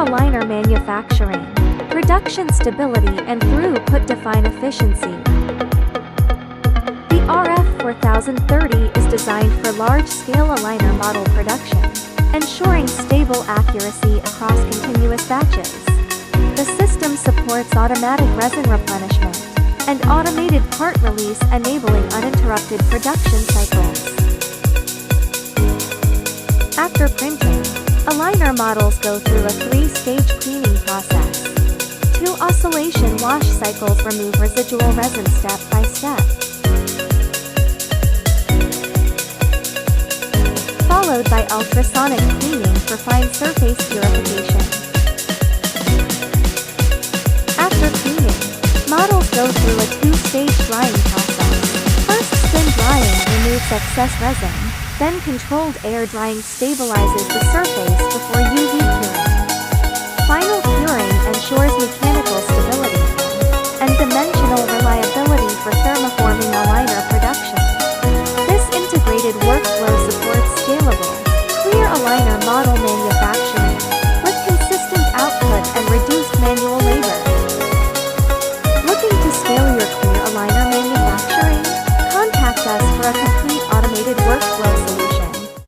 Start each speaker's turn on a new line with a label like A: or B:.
A: aligner manufacturing. Production stability and throughput define efficiency. The RF-4030 is designed for large-scale aligner model production, ensuring stable accuracy across continuous batches. The system supports automatic resin replenishment and automated part release, enabling uninterrupted production cycles. After printing, aligner models go through a 3-stage cleaning process. 2 oscillation wash cycles remove residual resin step by step, followed by ultrasonic cleaning for fine surface purification. After cleaning, models go through a 2-stage drying process. First, spin drying removes excess resin, then controlled air drying stabilizes the surface before UV